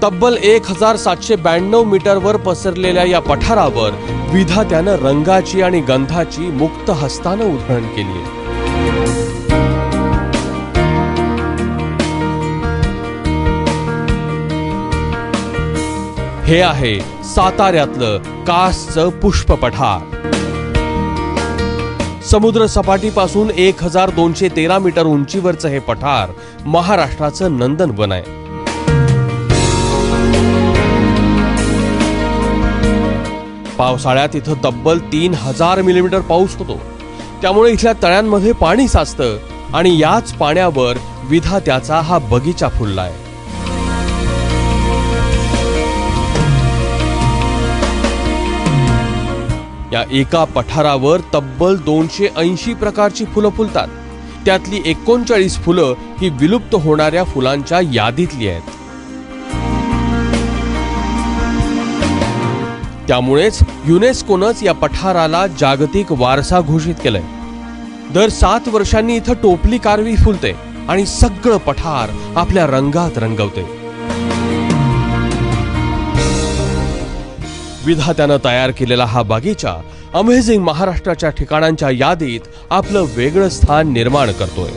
तब्बल 1792 मीटरवर पसरलेल्या या पठारावर विधात्यानं रंगाची आणि गंधाची मुक्त हस्तानं उधळण केली आहे। हे आहे साताऱ्यातलं कासचं पुष्प पठार। समुद्र सपाटीपासून 1213 मीटर उंचीवरचं हे पठार महाराष्ट्राचं नंदनवन आहे। पावसाळ्यात इथं तब्बल 3000 मिलीमीटर पाऊस होतो, त्यामुळे इथल्या तळ्यांमध्ये पाणी साचतं आणि याच पाण्यावर विधात्याचा हा बगीचा फुललाय। या एका पठारावर तब्बल 280 प्रकारची फुलं फुलतात। त्यातली 39 फुलं ही विलुप्त होणाऱ्या फुलांच्या यादीतली आहेत। त्यामुळेच युनेस्कोनंच या पठाराला जागतिक वारसा घोषित केलंय। दर 7 वर्षांनी इथं टोपली कारवी फुलते आणि सगळं पठार आपल्या रंगात रंगवते। विधात्यानं तयार केलेला हा बगीचा अमेझिंग महाराष्ट्राच्या ठिकाणांच्या यादीत आपलं वेगळं स्थान निर्माण करतोय।